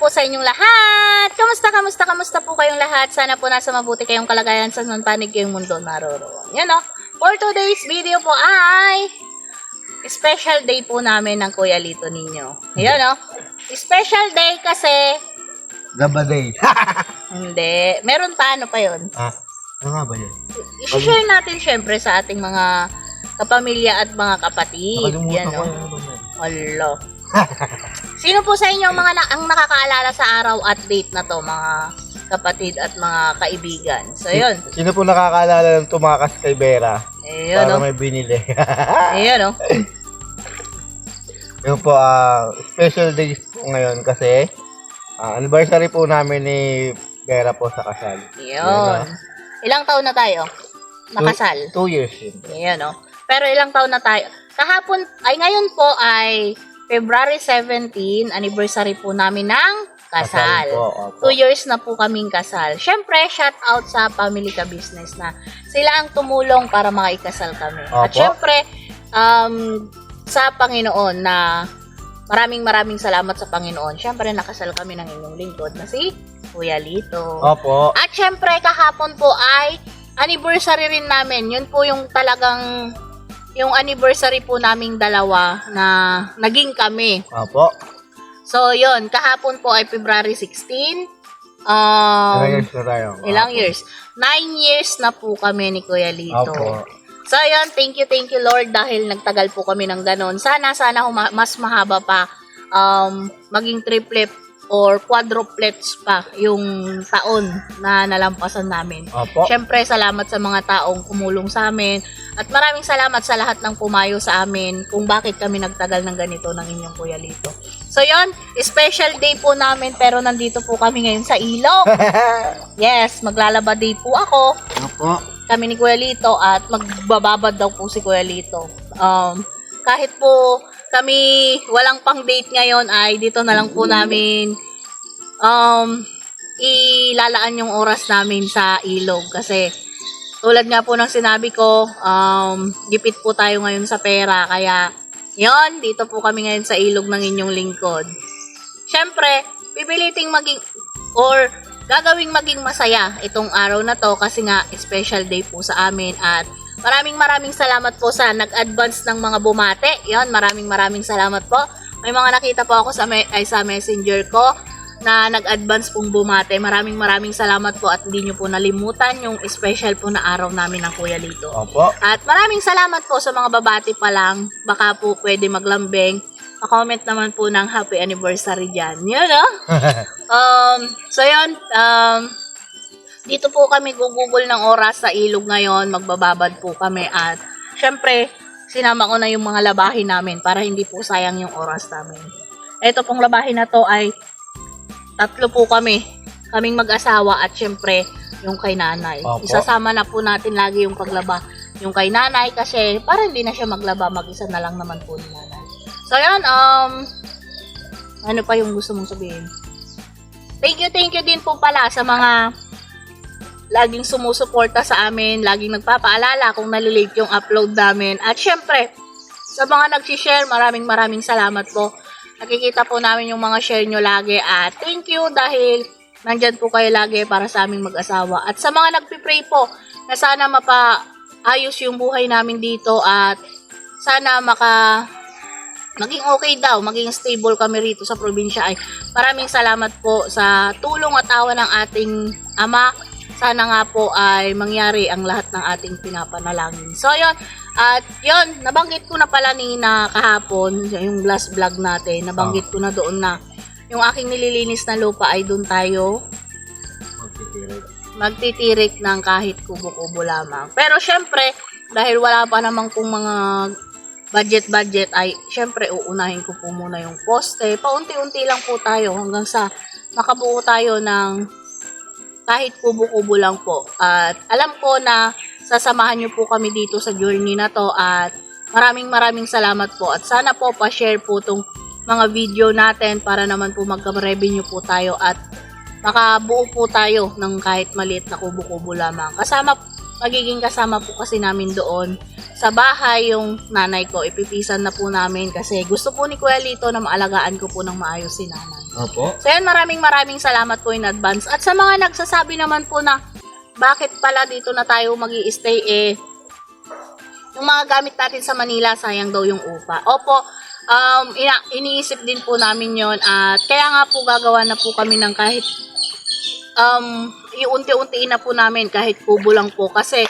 po sa inyong lahat. Kamusta po kayong lahat? Sana po nasa mabuti kayong kalagayan sa panig kayong mundo naroroon. Yan o. For today's video po ay special day po namin ng Kuya Lito ninyo. Ayan o. Special day kasi Gaba day. hindi. Meron pa, ano pa yun? Ano nga ba yun? I-share natin syempre sa ating mga kapamilya at mga kapatid. Yan o. Hello. Sino po sa inyo ang nakakaalala sa araw at date na to, mga kapatid at mga kaibigan? So, yun. Sino po nakakaalala ng tumakas kay Vera? Ayun, para no? may binili. Ayun, no? Yun po, special days po ngayon kasi anniversary po namin ni Vera po sa kasal. Ayun. Ilang taon na tayo? Nakasal? 2 years yun. Ayun, no? Pero ilang taon na tayo? Kahapon, ngayon po ay February 17, anniversary po namin ng kasal. 2 years na po kaming kasal. Syempre, shout out sa Family Ka Business na sila ang tumulong para makaikasal kami. Opo. At syempre, sa Panginoon na maraming salamat sa Panginoon. Syempre, nakasal kami ng inyong lingkod na si Kuya Lito. Opo. At syempre, kahapon po ay anniversary rin namin. Yun po yung talagang yung anniversary po naming dalawa na naging kami. Opo. So, yun. Kahapon po ay February 16. Ilang years na tayo? Ilang years? 9 years na po kami ni Kuya Lito. Opo. So, yun. Thank you Lord dahil nagtagal po kami ng ganon. Sana mas mahaba pa. Maging triplet or quadruplets pa yung taon na nalampasan namin. Opo. Siyempre, salamat sa mga taong kumulong sa amin at maraming salamat sa lahat ng pumayo sa amin kung bakit kami nagtagal ng ganito ng inyong Kuya Lito. So, yon, special day po namin pero nandito po kami ngayon sa ilog. Yes, maglalaba day po ako. Opo. Kami ni Kuya Lito at magbababad daw po si Kuya Lito. Kahit po kami walang pang date ngayon ay dito na lang po namin ilalaan yung oras namin sa ilog kasi tulad nga po ng sinabi ko, gipit po tayo ngayon sa pera kaya yon, dito po kami ngayon sa ilog ng inyong lingkod. Syempre, pipiliting maging or gagawing maging masaya itong araw na to kasi nga special day po sa amin at maraming salamat po sa nag-advance ng mga bumate. Yon, maraming salamat po. May mga nakita po ako sa messenger ko na nag-advance pong bumate. Maraming salamat po at hindi nyo po nalimutan yung special po na araw namin ng Kuya Lito. Opo. At maraming salamat po sa mga babati pa lang. Baka po pwede maglambing. Pa-comment naman po ng happy anniversary dyan. Yun, no? So, yun. Dito po kami gugugol ng oras sa ilog ngayon. Magbababad po kami. At syempre, sinama ko na yung mga labahin namin para hindi po sayang yung oras namin. Ito pong labahin na to ay 3 po kami. Kaming mag-asawa at syempre yung kay nanay. Opo. Isasama na po natin lagi yung paglaba. Yung kay nanay kasi para hindi na siya maglaba. Mag-isa na lang naman po ni nanay. So yan, ano pa yung gusto mong sabihin? Thank you din po pala sa mga laging sumusuporta sa amin, laging nagpapaalala kung nalilate yung upload namin. At syempre, sa mga nag-share, maraming salamat po. Nakikita po namin yung mga share nyo lagi. At thank you dahil nandyan po kayo lagi para sa aming mag-asawa. At sa mga nagpipray po na sana mapaayos yung buhay namin dito at sana maging okay daw, maging stable kami rito sa probinsya ay maraming salamat po sa tulong at awa ng ating Ama. Sana nga po ay mangyari ang lahat ng ating pinapanalangin. So, yun. At yun, nabanggit ko na pala na kahapon, yung last vlog natin, nabanggit ko na doon na yung aking nililinis na lupa ay doon tayo magtitirik ng kahit kubo-kubo lamang. Pero syempre, dahil wala pa namang kung mga budget ay syempre uunahin ko po muna yung poste. Paunti-unti lang po tayo hanggang sa makabuo tayo ng kahit kubo-kubo lang po. At alam ko na sasamahan nyo po kami dito sa journey na to at maraming salamat po. At sana po pa-share po itong mga video natin para naman po magka-revenue po tayo at makabuo po tayo ng kahit maliit na kubo-kubo lamang. Magiging kasama po kasi namin doon sa bahay yung nanay ko. Ipipisan na po namin kasi gusto po ni Kuya Lito na maalagaan ko po ng maayos si nanay. Opo. So yan, maraming salamat po in advance. At sa mga nagsasabi naman po na bakit pala dito na tayo mag-i-stay, yung mga gamit natin sa Manila, sayang daw yung upa. Opo, iniisip din po namin yon at kaya nga po gagawa na po kami ng kahit iunti-untiin na po namin kahit kubo lang po kasi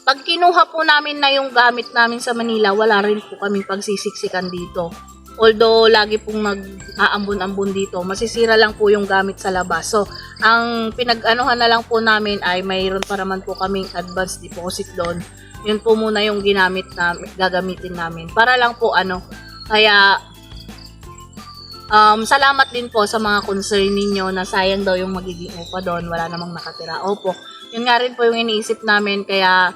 pag kinuha po namin na yung gamit namin sa Manila, wala rin po kaming pagsisiksikan dito. Although lagi pong mag-aambon-ambon dito, masisira lang po yung gamit sa labas. So, ang pinag-anuhan na lang po namin ay mayroon pa naman po kaming advance deposit doon. Yun po muna yung gagamitin namin. Para lang po kaya salamat din po sa mga concern ninyo na sayang daw yung magiging upa doon, wala namang nakatira. Opo, yun nga rin po yung iniisip namin kaya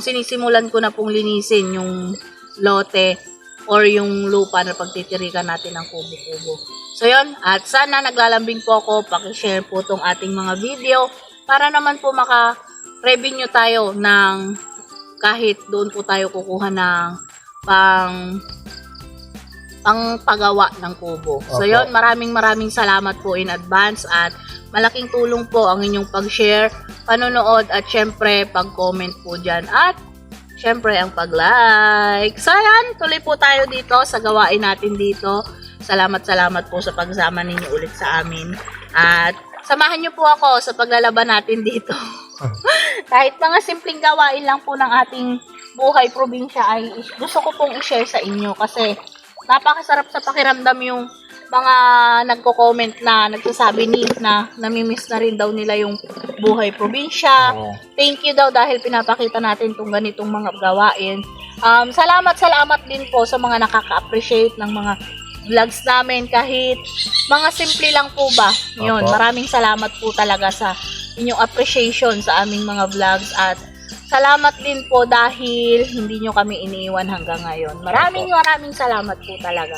sinisimulan ko na pong linisin yung lote or yung lupa na pagtitirikan natin ng kubo-kubo. So yun, at sana naglalambing po ako, pakishare po tong ating mga video para naman po maka-revenue tayo ng kahit doon po tayo kukuha ng pangpagawa ng kubo. So Opo. yun, maraming salamat po in advance at malaking tulong po ang inyong pag-share, panonood at syempre pag-comment po dyan at syempre ang pag-like. So yan, tuloy po tayo dito sa gawain natin dito. Salamat po sa pagsama ninyo ulit sa amin. At samahan nyo po ako sa paglalaban natin dito. Kahit mga simpleng gawain lang po ng ating buhay probinsya ay gusto ko pong i-share sa inyo kasi napakasarap sa pakiramdam yung mga nagko-comment na nagsasabi na namimiss na rin daw nila yung buhay probinsya. Thank you daw dahil pinapakita natin itong ganitong mga gawain. Salamat din po sa mga nakaka-appreciate ng mga vlogs namin kahit mga simple lang po ba. Yun, Opo. maraming salamat po talaga sa inyong appreciation sa aming mga vlogs at salamat din po dahil hindi nyo kami iniiwan hanggang ngayon. Maraming salamat po talaga.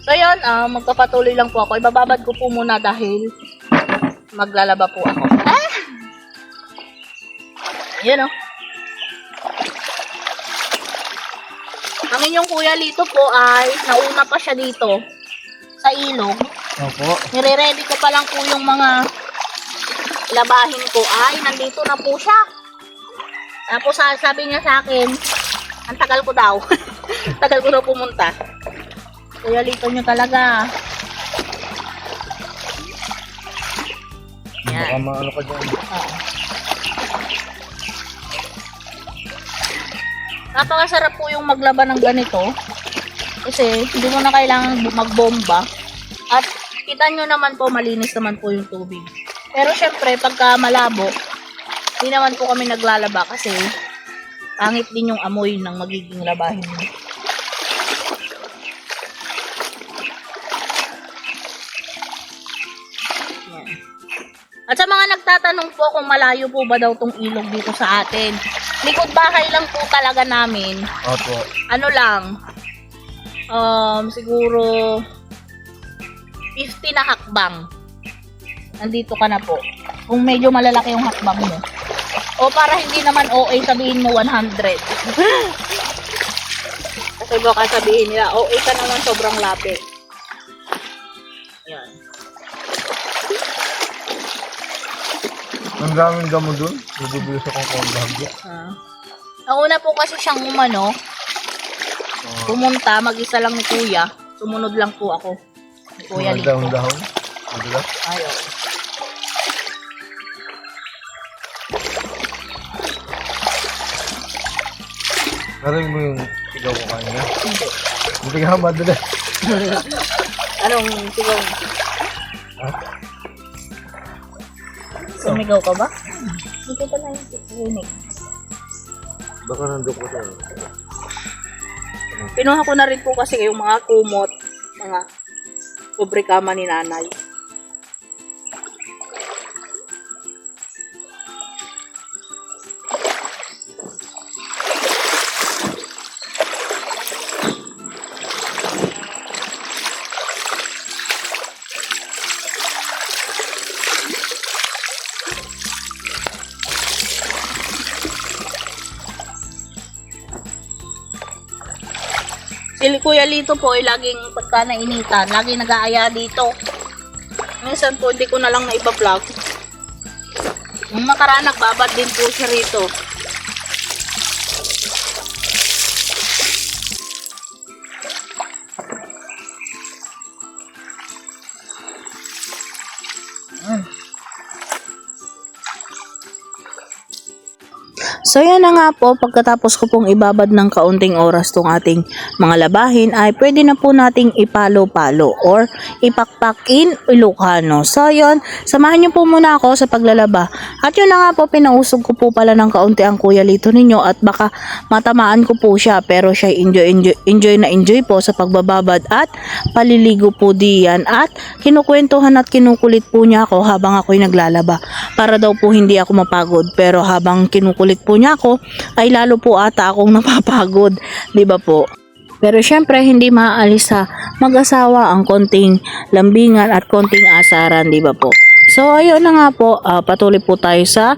So yun, magpapatuloy lang po ako. Ibababad ko po muna dahil maglalaba po ako. Yun o. Ang inyong kuya Lito po ay nauna pa siya dito sa ilog. Opo. Nire-ready ko pa lang po yung mga labahin ko. Ay, nandito na po siya. Tapos sabi niya sa akin, ang tagal ko daw. Tagal ko daw pumunta. Kuya Lito nyo talaga. Yan. Baka maano ka dyan. Oo. Napakasarap po yung maglaba ng ganito. Kasi hindi mo na kailangan magbomba. At kita nyo naman po, malinis naman po yung tubig. Pero syempre, pagka malabo, hindi naman po kami naglalaba kasi pangit din yung amoy ng magiging labahin mo. Yan. At sa mga nagtatanong po kung malayo po ba daw tong ilog dito sa atin, likod bahay lang po talaga namin. Opo. Ano lang, siguro 50 na hakbang. Nandito ka na po. Kung medyo malalaki yung hakbang mo. O para hindi naman OA, sabihin mo 100. Kasi baka sabihin nila, OA ka naman sobrang lapit. Yan. Ang daming damo dun. Nagubilis akong kondagya. Ang una po kasi siyang pumunta, mag-isa lang ni Kuya. Sumunod lang po ako. Ni Kuya Mga Lito. dahon-dahon. Madulas. Ayaw. Narinig mo yung sigaw ko kanina? Hindi. Hindi ka madulas. Anong sigaw? Ha? Sumigaw ka ba? Hindi ko na yung rinig. Baka nandun ko sa'yo. Pinuha ko na rin po kasi yung mga kumot, mga pabrikama ni nanay. Si Kuya Lito po ay laging pagka nainitan, laging nag-aaya dito. Minsan po, hindi ko na lang naiba-vlog. Nung nakaraan, nagbabad din po siya rito. So yan na nga po, pagkatapos ko pong ibabad ng kaunting oras tong ating mga labahin ay pwede na po nating ipalo-palo or ipakpak in Ilocano. So yun, samahan niyo po muna ako sa paglalaba. At yun na nga po, pinausog ko po pala ng kaunti ang Kuya Lito ninyo at baka matamaan ko po siya, pero siya enjoy po sa pagbababad at paliligo po diyan at kinukwentuhan at kinukulit po niya ako habang ako'y naglalaba para daw po hindi ako mapagod, pero habang kinukulit po niya ako ay lalo po ata akong napapagod, di ba po? Pero syempre hindi maaalis sa mag-asawa ang konting lambingan at konting asaran, di ba po? So ayun na nga po, patuloy po tayo sa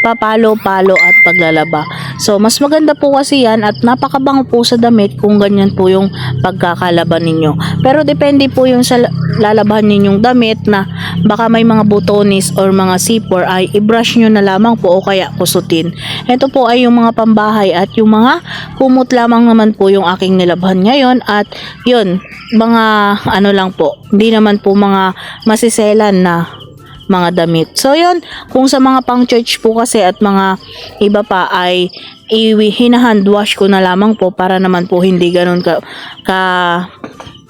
papalo-palo at paglalaba. So mas maganda po kasi yan at napakabango po sa damit kung ganyan po yung pagkakalaban ninyo. Pero depende po yung sa lalabahan ninyong damit na baka may mga butonis or mga sipor ay i-brush nyo na lamang po o kaya kusutin. Ito po ay yung mga pambahay at yung mga kumot lamang naman po yung aking nilabhan ngayon at yun, mga ano lang po, hindi naman po mga masiselan na mga damit. So yun, kung sa mga pang church po kasi at mga iba pa ay hinahand wash ko na lamang po para naman po hindi ganun ka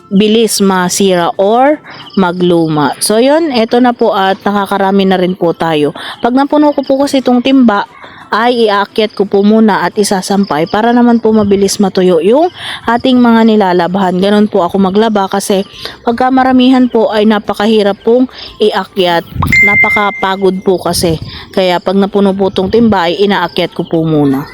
bilis masira or magluma. So yun, eto na po at nakakarami na rin po tayo. Pag napuno ko po kasi itong timba ay iaakyat ko po muna at isasampay para naman po mabilis matuyo yung ating mga nilalabahan. Ganun po ako maglaba kasi pagka maramihan po ay napakahirap pong iakyat. Napakapagod po kasi. Kaya pag napuno po itong timba ay inaakyat ko po muna.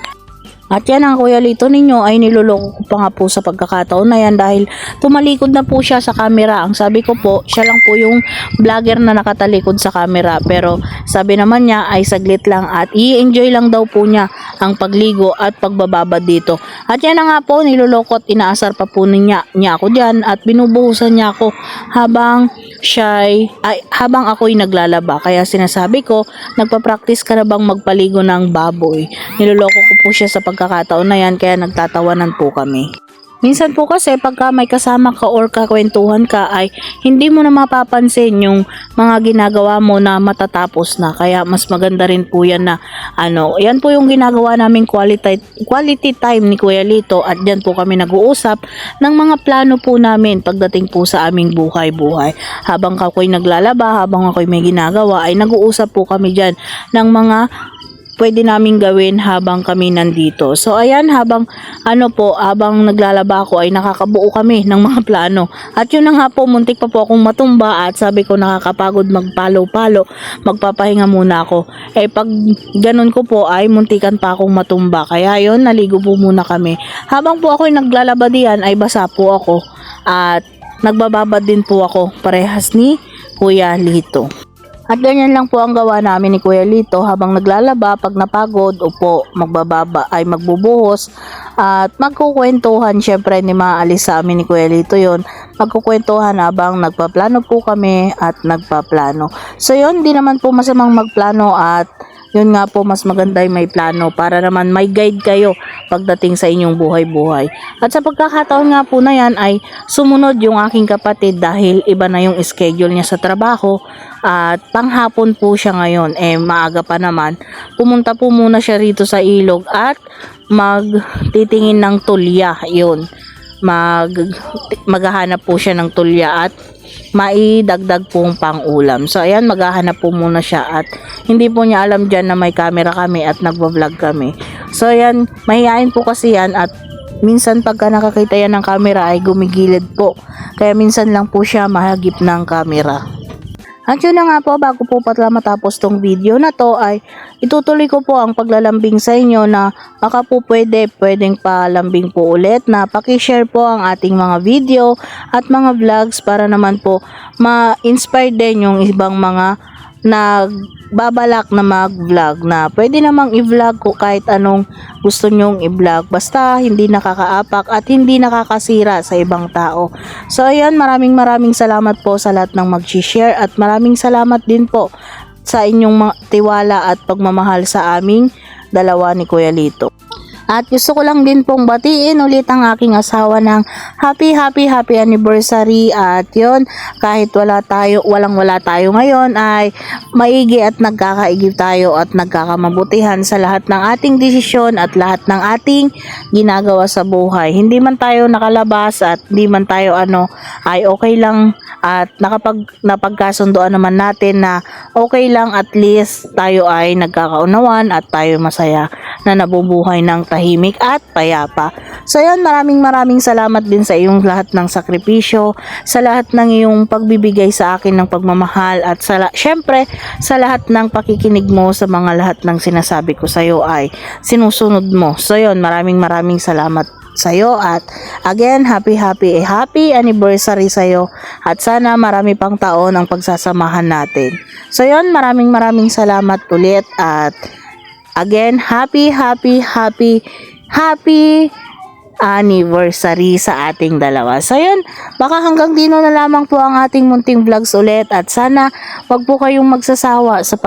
At yan ang Kuya Lito ninyo ay niloloko ko pa nga po sa pagkakataon na yan dahil tumalikod na po siya sa camera. Ang sabi ko po, siya lang po yung vlogger na nakatalikod sa camera. Pero sabi naman niya ay saglit lang at i-enjoy lang daw po niya ang pagligo at pagbababad dito. At yan na nga po, niloloko at inaasar pa po niya ako dyan at binubuhusan niya ako habang habang ako'y naglalaba. Kaya sinasabi ko, nagpa-practice ka na bang magpaligo ng baboy? Niloloko ko po siya sa pagkakataon na yan kaya nagtatawanan po kami. Minsan po kasi pagka may kasama ka or kakwentuhan ka ay hindi mo na mapapansin yung mga ginagawa mo na matatapos na. Kaya mas maganda rin po yan na yan po yung ginagawa naming quality time ni Kuya Lito at dyan po kami nag-uusap ng mga plano po namin pagdating po sa aming buhay-buhay. Habang ako'y naglalaba, habang ako'y may ginagawa ay nag-uusap po kami dyan ng mga pwede namin gawin habang kami nandito. So ayan, habang naglalaba ako ay nakakabuo kami ng mga plano. At yun na nga po, muntik pa po akong matumba at sabi ko nakakapagod magpalo-palo, magpapahinga muna ako. Pag ganun ko po ay muntikan pa akong matumba. Kaya yun, naligo po muna kami. Habang po ako'y naglalaba diyan ay basa po ako at nagbababad din po ako parehas ni Kuya Lito. At ganyan lang po ang gawa namin ni Kuya Lito habang naglalaba. Pag napagod, magbubuhos at magkukwentuhan. Syempre, hindi maalis sa amin ni Kuya Lito yon. Magkukwentuhan habang nagpaplano po kami at nagpaplano. So yun, di naman po masamang magplano at yun nga po, mas maganda yung may plano para naman may guide kayo pagdating sa inyong buhay-buhay. At sa pagkakataon nga po na yan ay sumunod yung aking kapatid dahil iba na yung schedule niya sa trabaho at panghapon po siya ngayon. Maaga pa naman. Pumunta po muna siya rito sa ilog at magtitingin ng tulya. Yun. Maghahanap po siya ng tulya at maidagdag pong pang-ulam. So ayan, maghahanap po muna siya at hindi po niya alam dyan na may camera kami at nagbablog kami. So ayan, mahihain po kasi yan at minsan pagka nakakita yan ng camera ay gumigilid po. Kaya minsan lang po siya mahagip ng camera. At yun na nga po, bago po pala matapos tong video na to ay itutuloy ko po ang paglalambing sa inyo na baka po pwedeng palambing po ulit na pakishare po ang ating mga video at mga vlogs para naman po ma-inspire din yung ibang mga nagbabalak na mag-vlog na pwede namang i-vlog ko kahit anong gusto nyong i-vlog basta hindi nakakaapak at hindi nakakasira sa ibang tao. So ayan, maraming salamat po sa lahat ng mag-share at maraming salamat din po sa inyong tiwala at pagmamahal sa aming dalawa ni Kuya Lito. At gusto ko lang din pong batiin ulit ang aking asawa ng happy anniversary. At yon, kahit walang wala tayo ngayon ay maigi at nagkakaigib tayo at nagkakamabutihan sa lahat ng ating desisyon at lahat ng ating ginagawa sa buhay. Hindi man tayo nakalabas at hindi man tayo ay okay lang at napagkasundoan naman natin na okay lang, at least tayo ay nagkakaunawan at tayo masaya na nabubuhay ng tahimik at payapa. So yan, maraming salamat din sa iyong lahat ng sakripisyo, sa lahat ng iyong pagbibigay sa akin ng pagmamahal at syempre sa lahat ng pakikinig mo sa mga lahat ng sinasabi ko sa iyo ay sinusunod mo. So yun, maraming salamat sa iyo at again, happy anniversary sa iyo at sana marami pang taon ang pagsasamahan natin. So yun, maraming salamat ulit at again, happy anniversary sa ating dalawa. So yun, baka hanggang dino na lamang po ang ating munting vlogs ulit at sana wag po kayong magsasawa sa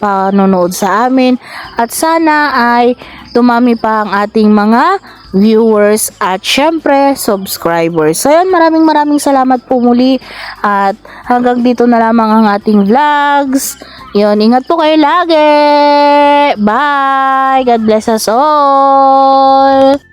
panonood sa amin at sana ay dumami pa ang ating mga viewers at syempre subscribers. So yun, maraming salamat po muli at hanggang dito na lamang ang ating vlogs. Yun, ingat po kayo lagi. Bye! God bless us all!